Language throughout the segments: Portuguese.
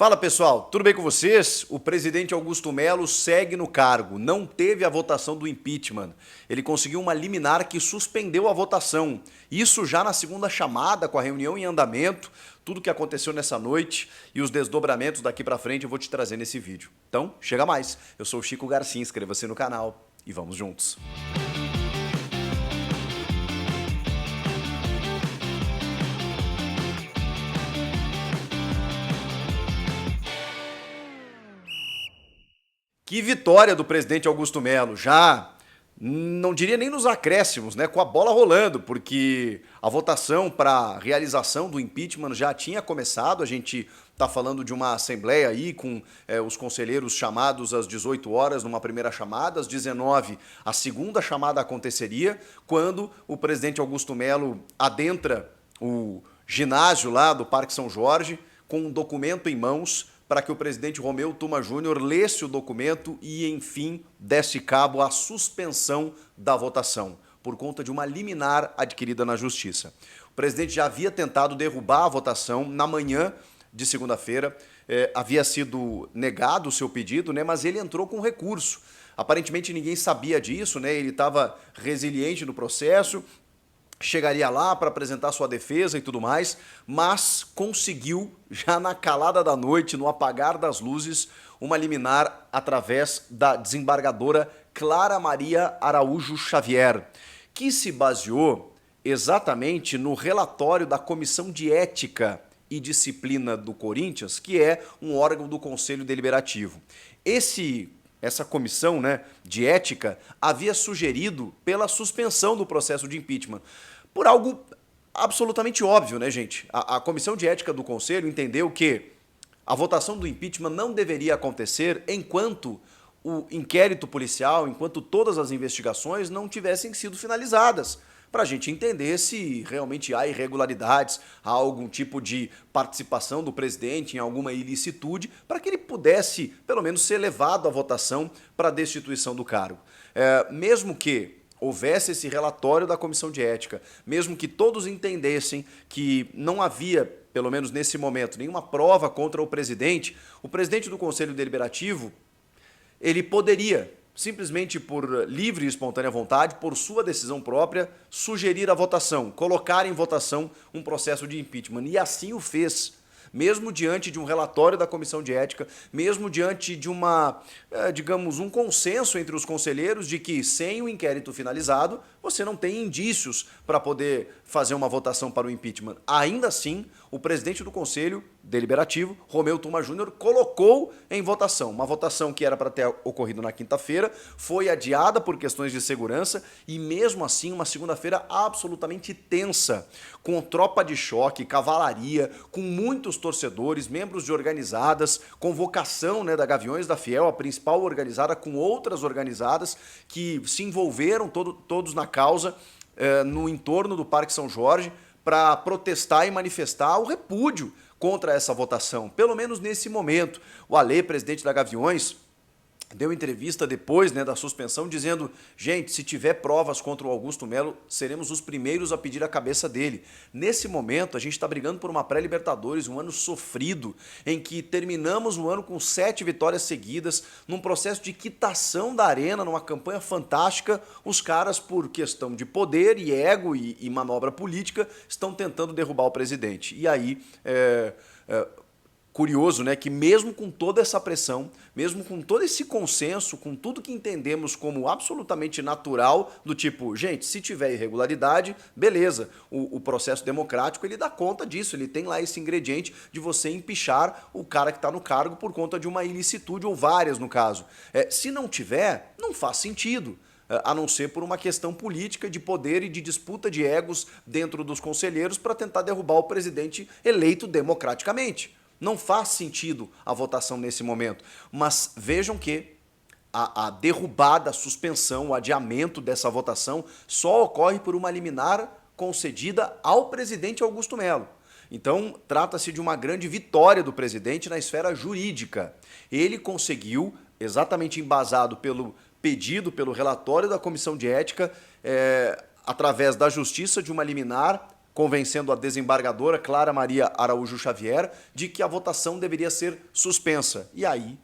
Fala pessoal, tudo bem com vocês? O presidente Augusto Melo segue no cargo, não teve a votação do impeachment. Ele conseguiu uma liminar que suspendeu a votação. Isso já na segunda chamada, com a reunião em andamento, tudo que aconteceu nessa noite e os desdobramentos daqui pra frente eu vou te trazer nesse vídeo. Então, chega mais. Eu sou o Chico Garcia, inscreva-se no canal e vamos juntos. Que vitória do presidente Augusto Melo, já não diria nem nos acréscimos, né, com a bola rolando, porque a votação para a realização do impeachment já tinha começado. A gente está falando de uma assembleia aí com os conselheiros chamados às 18 horas numa primeira chamada, às 19 a segunda chamada aconteceria, quando o presidente Augusto Melo adentra o ginásio lá do Parque São Jorge com um documento em mãos para que o presidente Romeu Tuma Júnior lesse o documento e, enfim, desse cabo à suspensão da votação, por conta de uma liminar adquirida na Justiça. O presidente já havia tentado derrubar a votação na manhã de segunda-feira, havia sido negado o seu pedido, né, mas ele entrou com recurso. Aparentemente ninguém sabia disso, né, ele estava resiliente no processo, chegaria lá para apresentar sua defesa e tudo mais, mas conseguiu, já na calada da noite, no apagar das luzes, uma liminar através da desembargadora Clara Maria Araújo Xavier, que se baseou exatamente no relatório da Comissão de Ética e Disciplina do Corinthians, que é um órgão do Conselho Deliberativo. Essa comissão, né, de ética havia sugerido pela suspensão do processo de impeachment, por algo absolutamente óbvio, né, gente? A comissão de ética do Conselho entendeu que a votação do impeachment não deveria acontecer enquanto o inquérito policial, enquanto todas as investigações não tivessem sido finalizadas, para a gente entender se realmente há irregularidades, há algum tipo de participação do presidente em alguma ilicitude, para que ele pudesse, pelo menos, ser levado à votação para a destituição do cargo. Mesmo que houvesse esse relatório da Comissão de Ética, mesmo que todos entendessem que não havia, pelo menos nesse momento, nenhuma prova contra o presidente do Conselho Deliberativo, ele poderia, simplesmente por livre e espontânea vontade, por sua decisão própria, sugerir a votação, colocar em votação um processo de impeachment. E assim o fez, mesmo diante de um relatório da Comissão de Ética, mesmo diante de digamos, um consenso entre os conselheiros de que sem o inquérito finalizado, você não tem indícios para poder fazer uma votação para o impeachment. Ainda assim, o presidente do Conselho Deliberativo, Romeu Tuma Júnior, colocou em votação. Uma votação que era para ter ocorrido na quinta-feira, foi adiada por questões de segurança e, mesmo assim, uma segunda-feira absolutamente tensa, com tropa de choque, cavalaria, com muitos torcedores, membros de organizadas, convocação, né, da Gaviões da Fiel, a principal organizada, com outras organizadas que se envolveram todos na causa, no entorno do Parque São Jorge, para protestar e manifestar o repúdio contra essa votação. Pelo menos nesse momento, o Alê, presidente da Gaviões, deu entrevista depois, né, da suspensão, dizendo: gente, se tiver provas contra o Augusto Melo, seremos os primeiros a pedir a cabeça dele. Nesse momento, a gente está brigando por uma pré-Libertadores, um ano sofrido, em que terminamos o ano com 7 vitórias seguidas, num processo de quitação da arena, numa campanha fantástica. Os caras, por questão de poder e ego e manobra política, estão tentando derrubar o presidente. E aí, curioso, né, que mesmo com toda essa pressão, mesmo com todo esse consenso, com tudo que entendemos como absolutamente natural, do tipo, gente, se tiver irregularidade, beleza, o processo democrático ele dá conta disso, ele tem lá esse ingrediente de você empichar o cara que está no cargo por conta de uma ilicitude, ou várias no caso. Se não tiver, não faz sentido, a não ser por uma questão política de poder e de disputa de egos dentro dos conselheiros para tentar derrubar o presidente eleito democraticamente. Não faz sentido a votação nesse momento, mas vejam que a derrubada, a suspensão, o adiamento dessa votação só ocorre por uma liminar concedida ao presidente Augusto Melo. Então, trata-se de uma grande vitória do presidente na esfera jurídica. Ele conseguiu, exatamente embasado pelo pedido, pelo relatório da Comissão de Ética, através da Justiça, de uma liminar, convencendo a desembargadora Clara Maria Araújo Xavier de que a votação deveria ser suspensa. E aí,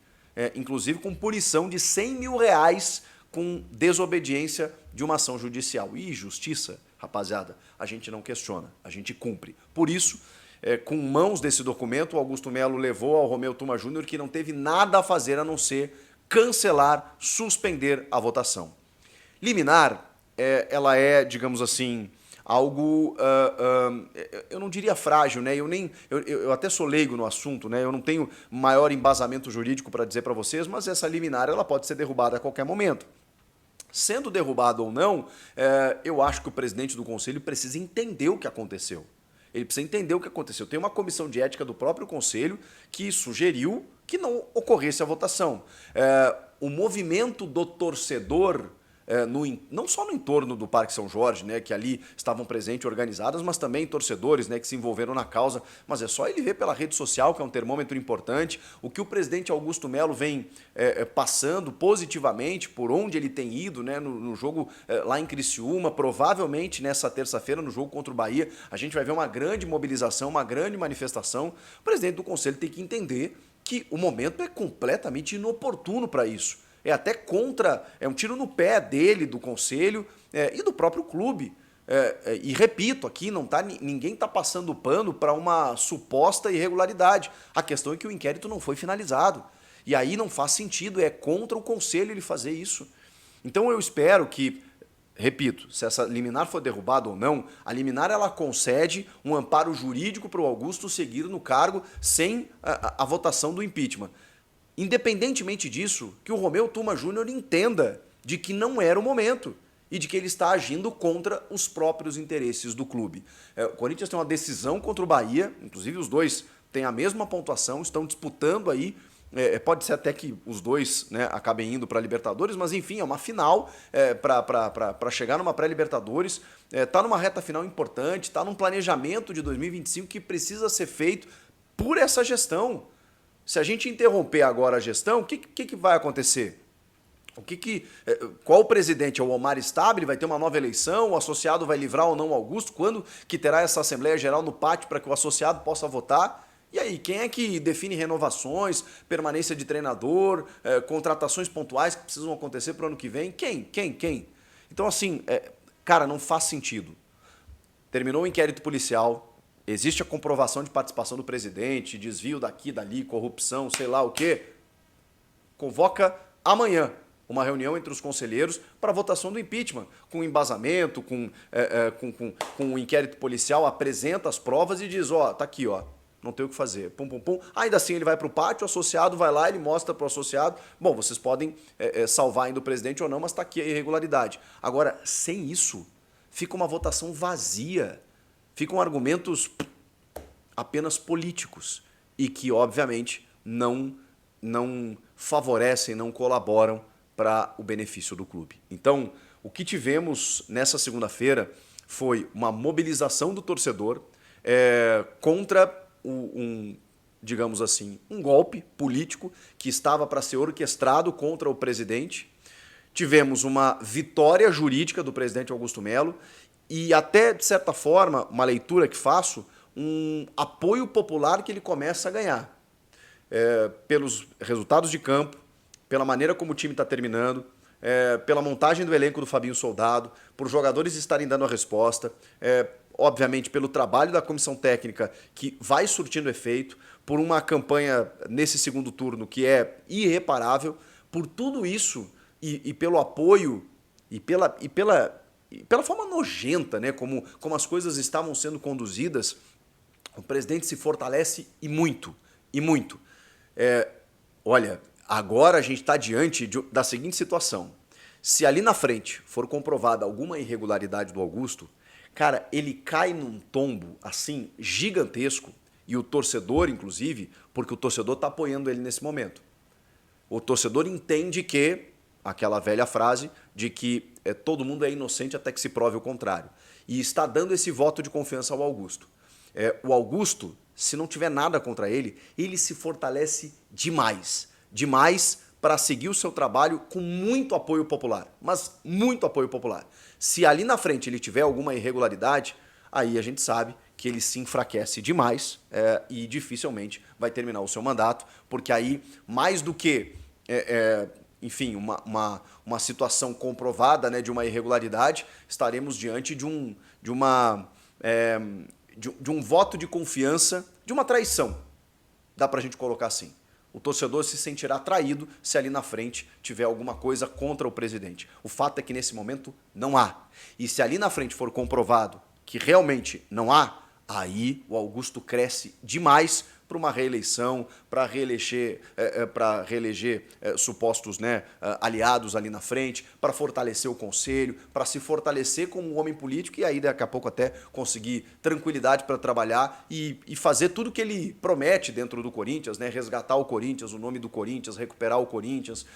inclusive com punição de R$100 mil com desobediência de uma ação judicial. E justiça, rapaziada, a gente não questiona, a gente cumpre. Por isso, com mãos desse documento, o Augusto Melo levou ao Romeu Tuma Júnior, que não teve nada a fazer a não ser cancelar, suspender a votação. Liminar, ela é, digamos assim, algo, eu não diria frágil, né? Eu até sou leigo no assunto, né? Eu não tenho maior embasamento jurídico para dizer para vocês, mas essa liminar ela pode ser derrubada a qualquer momento. Sendo derrubado ou não, eu acho que o presidente do conselho precisa entender o que aconteceu. Ele precisa entender o que aconteceu. Tem uma comissão de ética do próprio conselho que sugeriu que não ocorresse a votação. O movimento do torcedor, não só no entorno do Parque São Jorge, né, que ali estavam presentes organizadas, mas também torcedores, né, que se envolveram na causa. Mas é só ele ver pela rede social, que é um termômetro importante, o que o presidente Augusto Melo vem passando positivamente, por onde ele tem ido, né, no jogo lá em Criciúma, provavelmente nessa terça-feira, no jogo contra o Bahia, a gente vai ver uma grande mobilização, uma grande manifestação. O presidente do conselho tem que entender que o momento é completamente inoportuno para isso. É até contra, é um tiro no pé dele, do conselho e do próprio clube. E repito, aqui ninguém está passando pano para uma suposta irregularidade. A questão é que o inquérito não foi finalizado. E aí não faz sentido, é contra o conselho ele fazer isso. Então eu espero que, repito, se essa liminar for derrubada ou não, a liminar ela concede um amparo jurídico para o Augusto seguir no cargo sem a votação do impeachment. Independentemente disso, que o Romeu Tuma Júnior entenda de que não era o momento e de que ele está agindo contra os próprios interesses do clube. O Corinthians tem uma decisão contra o Bahia, inclusive os dois têm a mesma pontuação, estão disputando aí, pode ser até que os dois, né, acabem indo para a Libertadores, mas enfim, é uma final para chegar numa pré-Libertadores, está numa reta final importante, está num planejamento de 2025 que precisa ser feito por essa gestão. Se a gente interromper agora a gestão, o que vai acontecer? Qual o presidente? É o Omar Stabile? Vai ter uma nova eleição? O associado vai livrar ou não o Augusto? Quando que terá essa Assembleia Geral no pátio para que o associado possa votar? E aí, quem é que define renovações, permanência de treinador, contratações pontuais que precisam acontecer para o ano que vem? Quem? Então, assim, cara, não faz sentido. Terminou o inquérito policial, existe a comprovação de participação do presidente, desvio daqui, dali, corrupção, sei lá o quê. Convoca amanhã uma reunião entre os conselheiros para a votação do impeachment, com embasamento, com o inquérito policial, apresenta as provas e diz, tá aqui, não tem o que fazer. Pum. Ainda assim ele vai para o pátio, o associado vai lá, ele mostra para o associado, bom, vocês podem salvar ainda o presidente ou não, mas está aqui a irregularidade. Agora, sem isso, fica uma votação vazia. Ficam argumentos apenas políticos e que, obviamente, não favorecem, não colaboram para o benefício do clube. Então, o que tivemos nessa segunda-feira foi uma mobilização do torcedor contra digamos assim, um golpe político que estava para ser orquestrado contra o presidente. Tivemos uma vitória jurídica do presidente Augusto Melo e até, de certa forma, uma leitura que faço, um apoio popular que ele começa a ganhar. Pelos resultados de campo, pela maneira como o time está terminando, pela montagem do elenco do Fabinho Soldado, por jogadores estarem dando a resposta, obviamente pelo trabalho da comissão técnica que vai surtindo efeito, por uma campanha nesse segundo turno que é irreparável, por tudo isso e pelo apoio e pela forma nojenta, né, como as coisas estavam sendo conduzidas, o presidente se fortalece e muito. Olha, agora a gente está diante da seguinte situação. Se ali na frente for comprovada alguma irregularidade do Augusto, cara, ele cai num tombo assim gigantesco, e o torcedor, inclusive, porque o torcedor está apoiando ele nesse momento. O torcedor entende que, aquela velha frase de que todo mundo é inocente até que se prove o contrário. E está dando esse voto de confiança ao Augusto. O Augusto, se não tiver nada contra ele, ele se fortalece demais. Demais para seguir o seu trabalho com muito apoio popular. Mas muito apoio popular. Se ali na frente ele tiver alguma irregularidade, aí a gente sabe que ele se enfraquece demais e dificilmente vai terminar o seu mandato, porque aí, mais do que, enfim, uma situação comprovada, né, de uma irregularidade, estaremos diante de um voto de confiança, de uma traição, dá pra gente colocar assim. O torcedor se sentirá traído se ali na frente tiver alguma coisa contra o presidente. O fato é que nesse momento não há. E se ali na frente for comprovado que realmente não há, aí o Augusto cresce demais para uma reeleição, para reeleger supostos, né, aliados ali na frente, para fortalecer o conselho, para se fortalecer como um homem político e aí daqui a pouco até conseguir tranquilidade para trabalhar e fazer tudo que ele promete dentro do Corinthians, né, resgatar o Corinthians, o nome do Corinthians, recuperar o Corinthians,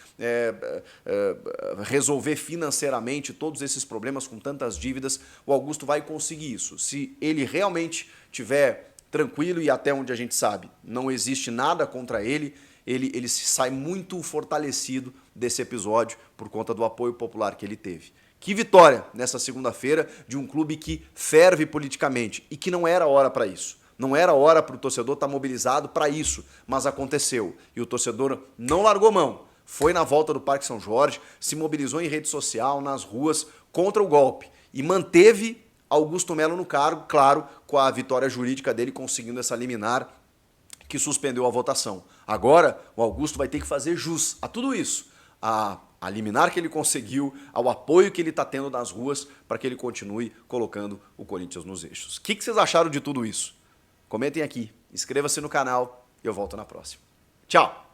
resolver financeiramente todos esses problemas com tantas dívidas. O Augusto vai conseguir isso. Se ele realmente tiver tranquilo e até onde a gente sabe, não existe nada contra ele, ele se sai muito fortalecido desse episódio por conta do apoio popular que ele teve. Que vitória nessa segunda-feira de um clube que ferve politicamente e que não era hora para isso. Não era hora para o torcedor estar mobilizado para isso, mas aconteceu. E o torcedor não largou mão. Foi na volta do Parque São Jorge, se mobilizou em rede social, nas ruas, contra o golpe e manteve Augusto Melo no cargo, claro, com a vitória jurídica dele conseguindo essa liminar que suspendeu a votação. Agora, o Augusto vai ter que fazer jus a tudo isso, a liminar que ele conseguiu, ao apoio que ele está tendo nas ruas para que ele continue colocando o Corinthians nos eixos. O que vocês acharam de tudo isso? Comentem aqui, inscreva-se no canal e eu volto na próxima. Tchau!